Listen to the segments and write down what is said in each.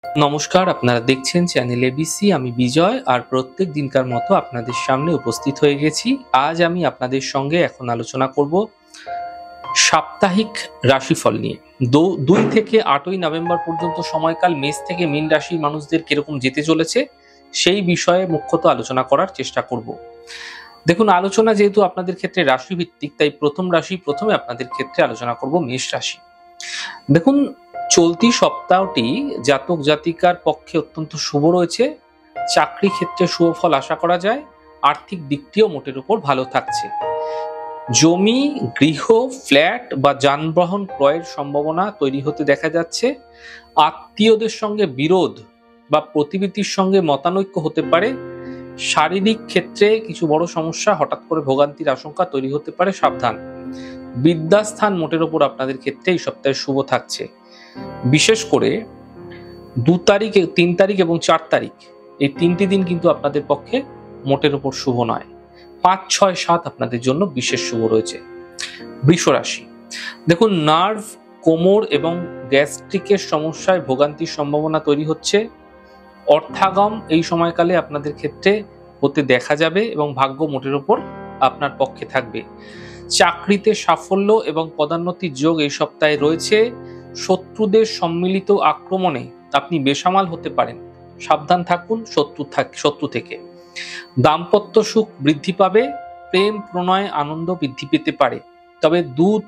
নমস্কার, আপনারা দেখছেন চ্যানেল এবিসি। আমি বিজয়, আর প্রত্যেক দিনকার মতো আপনাদের সামনে উপস্থিত হয়ে গেছি। আজ আমি আপনাদের সঙ্গে এখন আলোচনা করব সাপ্তাহিক রাশিফল নিয়ে। 2 থেকে 8ই নভেম্বর পর্যন্ত সময়কাল মেষ থেকে মীন রাশির মানুষদের কিরকম যেতে চলেছে সেই বিষয়ে মুখ্যত আলোচনা করার চেষ্টা করব। দেখুন, আলোচনা যেহেতু আপনাদের ক্ষেত্রে রাশি ভিত্তিক, তাই প্রথমে আপনাদের ক্ষেত্রে আলোচনা করব মেষ রাশি। দেখুন, চলতি সপ্তাহটি জাতক জাতিকার পক্ষে অত্যন্ত শুভ রয়েছে। চাকরি ক্ষেত্রে শুভ ফল আশা করা যায়। আর্থিক দিকটিও মোটের উপর ভালো থাকছে। জমি, গৃহ, ফ্ল্যাট বা যানবাহন ক্রয়ের সম্ভাবনা তৈরি হতে দেখা যাচ্ছে। আত্মীয়দের সঙ্গে বিরোধ বা প্রতিবেশীর সঙ্গে মতানৈক্য হতে পারে। শারীরিক ক্ষেত্রে কিছু বড় সমস্যা, হঠাৎ করে ভোগান্তির আশঙ্কা তৈরি হতে পারে, সাবধান। বিদ্যাস্থান মোটের উপর আপনাদের ক্ষেত্রে এই সপ্তাহে শুভ থাকছে। বিশেষ করে 2 তারিখ, 3 তারিখ এবং 4 তারিখ, এই 3টি দিন কিন্তু আপনাদের পক্ষে মোটের উপর শুভ নয়। 5, 6, 7 আপনাদের জন্য বিশেষ শুভ রয়েছে। বৃষ রাশি, দেখুন, নার্ভ, কোমর এবং গ্যাস্ট্রিকের সমস্যায় ভোগান্তির সম্ভাবনা তৈরি হচ্ছে। অর্থাগম এই সময়কালে আপনাদের ক্ষেত্রে হতে দেখা যাবে এবং ভাগ্য মোটের উপর আপনার পক্ষে থাকবে। চাকরিতে সাফল্য এবং পদোন্নতির যোগ এই সপ্তাহে রয়েছে। শত্রুদের সম্মিলিত আক্রমণে আপনি বেসামাল হতে পারেন, সাবধান থাকুন শত্রু থেকে। দাম্পত্য সুখ বৃদ্ধি পাবে। প্রেম, প্রণয়, আনন্দ বৃদ্ধি পেতে পারে। তবে দুধ,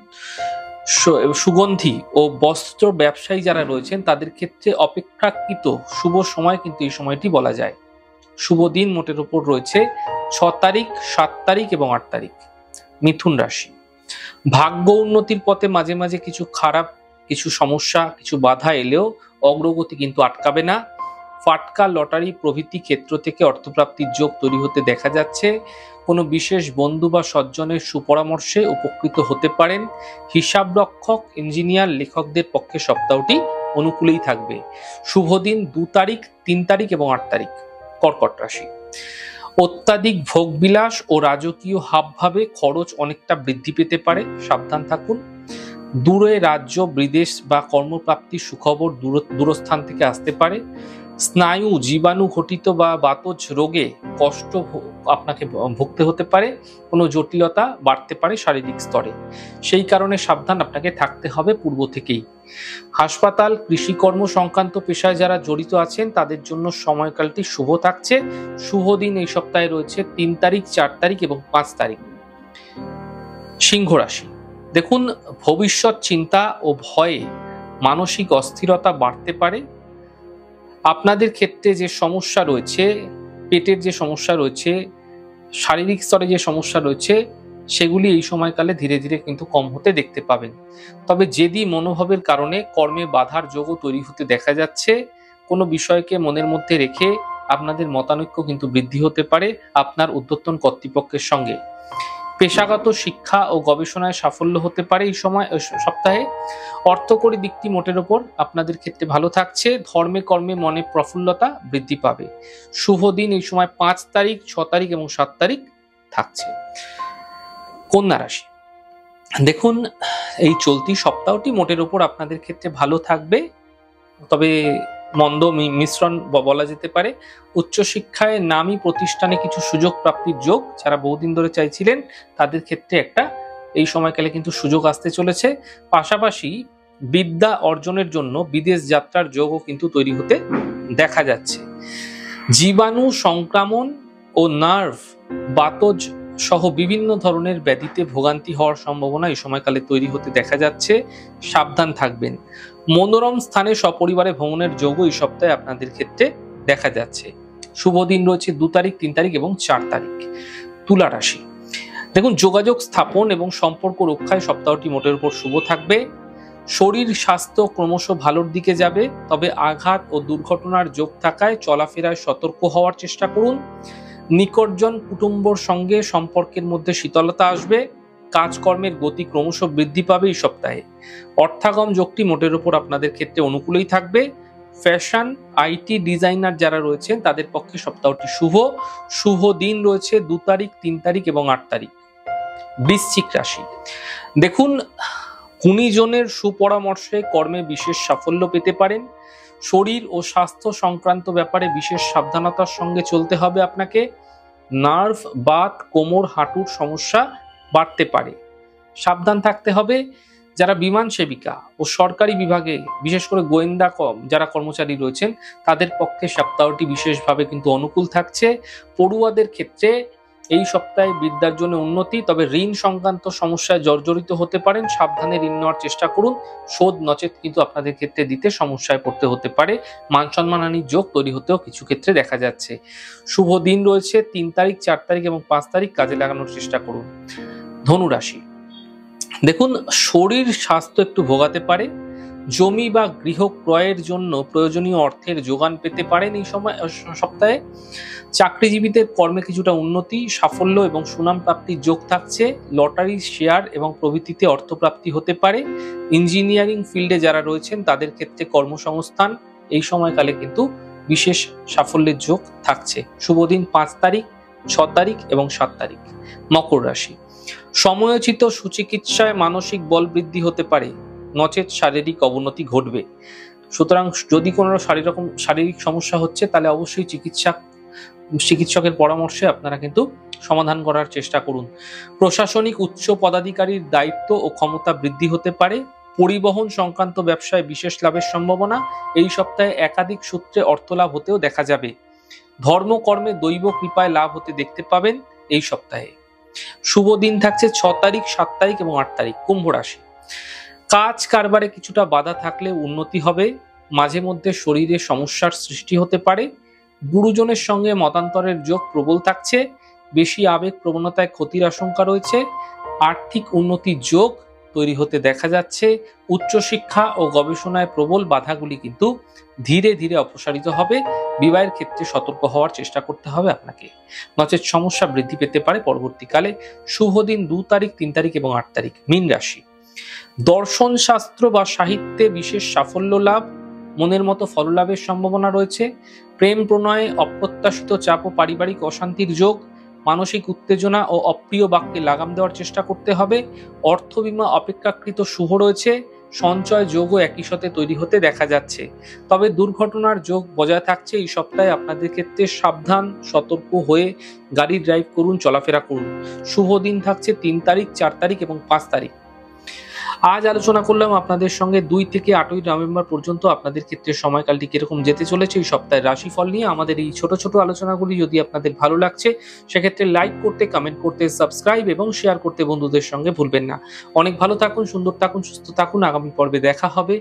সুগন্ধি ও বস্ত্র ব্যবসায়ী যারা রয়েছেন তাদের ক্ষেত্রে অপেক্ষাকৃত শুভ সময় কিন্তু এই সময়টি বলা যায়। শুভ দিন মোটের উপর রয়েছে 6 তারিখ, 7 তারিখ এবং 8 তারিখ। মিথুন রাশি, ভাগ্য উন্নতির পথে মাঝে মাঝে কিছু সমস্যা, কিছু বাধা এলেও অগ্রগতি কিন্তু আটকাবে না। ফাটকা, লটারি প্রভৃতি ক্ষেত্র থেকে অর্থপ্রাপ্তির যোগ তৈরি হতে দেখা যাচ্ছে। কোনো বিশেষ বন্ধু বা সজ্জনের সুপরামর্শে উপকৃত হতে পারেন। হিসাবরক্ষক, ইঞ্জিনিয়ার, লেখকদের পক্ষে সপ্তাহটি অনুকূলেই থাকবে। শুভ দিন 2 তারিখ, 3 তারিখ এবং 8 তারিখ। কর্কট রাশি, অত্যাধিক ভোগবিলাস ও রাজকীয় হাবভাবে খরচ অনেকটা বৃদ্ধি পেতে পারে, সাবধান থাকুন। দূরে রাজ্য, বিদেশ বা কর্মপ্রাপ্তির সুখবর দূরস্থান থেকে আসতে পারে। স্নায়ু, জীবাণু ঘটিত বা বাতজ রোগে কষ্ট আপনাকে ভুগতে হতে পারে। কোনো জটিলতা বাড়তে পারে শারীরিক স্তরে, সেই কারণে সাবধান আপনাকে থাকতে হবে পূর্ব থেকেই। হাসপাতাল, কৃষিকর্ম সংক্রান্ত পেশায় যারা জড়িত আছেন তাদের জন্য সময়কালটি শুভ থাকছে। শুভ দিন এই সপ্তাহে রয়েছে 3 তারিখ, 4 তারিখ এবং 5 তারিখ। সিংহ রাশি, দেখুন, ভবিষ্যৎ চিন্তা ও ভয়ে মানসিক অস্থিরতা বাড়তে পারে। আপনাদের ক্ষেত্রে যে সমস্যা রয়েছে, পেটের যে সমস্যা রয়েছে, শারীরিক স্তরে যে সমস্যা রয়েছে, সেগুলি এই সময়কালে ধীরে ধীরে কিন্তু কম হতে দেখতে পাবেন। তবে জেদি মনোভাবের কারণে কর্মে বাধার যোগও তৈরি হতে দেখা যাচ্ছে। কোনো বিষয়কে মনের মধ্যে রেখে আপনাদের মতানৈক্য কিন্তু বৃদ্ধি হতে পারে আপনার ঊর্ধ্বতন কর্তৃপক্ষের সঙ্গে। পেশাগত শিক্ষা ও গবেষণায় সাফল্য হতে পারে এই সপ্তাহে। অর্থকরী দিকটি মোটের ওপর আপনাদের ক্ষেত্রে ভালো থাকছে। ধর্মে কর্মে মনে প্রফুল্লতা বৃদ্ধি পাবে। শুভ দিন এই সময় 5 তারিখ, 6 তারিখ এবং 7 তারিখ থাকছে। কন্যা রাশি, দেখুন, এই চলতি সপ্তাহটি মোটের ওপর আপনাদের ক্ষেত্রে ভালো থাকবে, তবে মন্দ মিশ্রণ বলা যেতে পারে। উচ্চশিক্ষায় নামী প্রতিষ্ঠানে কিছু সুযোগ প্রাপ্তির যোগ যারা বহুদিন ধরে চাইছিলেন তাদের ক্ষেত্রে একটা এই সময়কালে কিন্তু সুযোগ আসতে চলেছে। পাশাপাশি বিদ্যা অর্জনের জন্য বিদেশ যাত্রার যোগও কিন্তু তৈরি হতে দেখা যাচ্ছে। জীবাণু সংক্রমণ ও নার্ভ, বাতজ সহ বিভিন্ন ধরনের ব্যাধিতে ভোগান্তি হওয়ার সম্ভাবনা এই সময়কালে তৈরি হতে দেখা যাচ্ছে, সাবধান থাকবেন। মনোরম স্থানে সপরিবারে ভ্রমণের যোগও এই সপ্তাহে আপনাদের ক্ষেত্রে দেখা যাচ্ছে। শুভ দিন রয়েছে 2 তারিখ, 3 তারিখ এবং 4 তারিখ। তুলা রাশি, দেখুন, যোগাযোগ স্থাপন এবং সম্পর্ক রক্ষায় সপ্তাহটি মোটের উপর শুভ থাকবে। শরীর স্বাস্থ্য ক্রমশ ভালোর দিকে যাবে, তবে আঘাত ও দুর্ঘটনার যোগ থাকায় চলাফেরায় সতর্ক হওয়ার চেষ্টা করুন। নিকটজন কুটুম্বর সঙ্গে সম্পর্কের মধ্যে শীতলতা আসবে। কাজকর্মের গতি ক্রমশ বৃদ্ধি পাবে এই সপ্তাহে। অর্থাগম যোগটি মোটের উপর আপনাদের ক্ষেত্রে অনুকূলেই থাকবে। ফ্যাশন, আইটি, ডিজাইনার যারা রয়েছেন তাদের পক্ষে সপ্তাহটি শুভ দিন রয়েছে 2 তারিখ, 3 তারিখ এবং 8 তারিখ। বৃশ্চিক রাশি, দেখুন, গুণীজনের সুপরামর্শে কর্মে বিশেষ সাফল্য পেতে পারেন। শরীর ও স্বাস্থ্য সংক্রান্ত ব্যাপারে বিশেষ সাবধানতার সঙ্গে চলতে হবে আপনাকে। নার্ভ, বাত, কোমর, হাঁটুর সমস্যা বাড়তে পারে, সাবধান থাকতে হবে। যারা বিমান সেবিকা ও সরকারি বিভাগে, বিশেষ করে গোয়েন্দা যারা কর্মচারী রয়েছেন, তাদের পক্ষে সপ্তাহটি বিশেষভাবে কিন্তু অনুকূল থাকছে। পড়ুয়াদের ক্ষেত্রে এই সপ্তাহে বিদ্যার জন্য উন্নতি, তবে ঋণ সংক্রান্ত সমস্যায় জর্জরিত হতে পারেন, সাবধানে ঋণ নেওয়ার চেষ্টা করুন। শোধ নচেত কিন্তু আপনাদের ক্ষেত্রে দিতে সমস্যায় পড়তে হতে পারে। মান সম্মানহানির যোগ তৈরি হতেও কিছু ক্ষেত্রে দেখা যাচ্ছে। শুভ দিন রয়েছে 3 তারিখ, 4 তারিখ এবং 5 তারিখ, কাজে লাগানোর চেষ্টা করুন। ধনু রাশি, দেখুন শরীর স্বাস্থ্য একটু ভোগাতে পারে। জমি বা গৃহ ক্রয়ের জন্য প্রয়োজনীয় অর্থের যোগান পেতে পারেন এই সময় সপ্তাহে। চাকরিজীবীদের কর্মে কিছুটা উন্নতি, সাফল্য এবং সুনাম প্রাপ্তির যোগ থাকছে। লটারি, শেয়ার এবং প্রভৃতিতে অর্থপ্রাপ্তি হতে পারে। ইঞ্জিনিয়ারিং ফিল্ডে যারা রয়েছেন তাদের ক্ষেত্রে কর্মসংস্থান এই সময়কালে কিন্তু বিশেষ সাফল্যের যোগ থাকছে। শুভ দিন 5 তারিখ, 6 তারিখ এবং 7 তারিখ। মকর রাশি, সময়োচিত সুচিকিৎসায় মানসিক বল বৃদ্ধি হতে পারে, নচেত শারীরিক অবনতি ঘটবে। সুতরাং যদি কোনো শারীরিক সমস্যা হচ্ছে তাহলে অবশ্যই চিকিৎসকের পরামর্শে আপনারা কিন্তু সমাধান করার চেষ্টা করুন। প্রশাসনিক উচ্চ পদাধিকারীর দায়িত্ব ও ক্ষমতা বৃদ্ধি হতে পারে। পরিবহন সংক্রান্ত ব্যবসায় বিশেষ লাভের সম্ভাবনা। এই সপ্তাহে একাধিক সূত্রে অর্থলাভ হতেও দেখা যাবে। ধর্মকর্মে দৈব কৃপায় লাভ হতে দেখতে পাবেন এই সপ্তাহে। শুভ দিন থাকছে 6 তারিখ, 7 তারিখ এবং 8 তারিখ। কুম্ভ রাশি, কাজ কারবারে কিছুটা বাধা থাকলে উন্নতি হবে। মাঝে মধ্যে শরীরে সমস্যার সৃষ্টি হতে পারে। গুরুজনের সঙ্গে মতান্তরের যোগ প্রবল থাকছে। বেশি আবেগ প্রবণতায় ক্ষতির আশঙ্কা রয়েছে। আর্থিক উন্নতির যোগ তৈরি হতে দেখা যাচ্ছে। উচ্চশিক্ষা ও গবেষণায় প্রবল বাধাগুলি কিন্তু ধীরে ধীরে অপসারিত হবে। বিবাহের ক্ষেত্রে সতর্ক হওয়ার চেষ্টা করতে হবে আপনাকে, নচেত সমস্যা বৃদ্ধি পেতে পারে পরবর্তীকালে। শুভ দিন 2 তারিখ, 3 তারিখ এবং 8 তারিখ। মীন রাশি, দর্শন শাস্ত্র বা সাহিত্যে বিশেষ সাফল্য লাভ, মনের মতো ফললাভের সম্ভাবনা রয়েছে। প্রেম প্রণয়ে অপ্রত্যাশিত চাপ ও পারিবারিক অশান্তির যোগ। মানসিক উত্তেজনা ও অপ্রিয় বাক্যে লাগাম দেওয়ার চেষ্টা করতে হবে। অর্থ বিমা অপেক্ষাকৃত শুভ রয়েছে। সঞ্চয় যোগও একই সাথে তৈরি হতে দেখা যাচ্ছে। তবে দুর্ঘটনার যোগ বজায় থাকছে এই সপ্তাহে। আপনাদের ক্ষেত্রে সাবধান সতর্ক হয়ে গাড়ি ড্রাইভ করুন, চলাফেরা করুন। শুভ দিন থাকছে 3 তারিখ, 4 তারিখ এবং 5 তারিখ। আজ আলোচনা করলাম আপনাদের সঙ্গে 2 থেকে 8ই নভেম্বর পর্যন্ত আপনাদের ক্ষেত্রে সময়কালটি কিরকম যেতে চলেছে এই সপ্তাহের রাশিফল নিয়ে। আমাদের এই ছোট ছোট আলোচনাগুলি যদি আপনাদের ভালো লাগছে সেক্ষেত্রে লাইক করতে, কমেন্ট করতে, সাবস্ক্রাইব এবং শেয়ার করতে বন্ধুদের সঙ্গে ভুলবেন না। অনেক ভালো থাকুন, সুন্দর থাকুন, সুস্থ থাকুন। আগামী পর্বে দেখা হবে।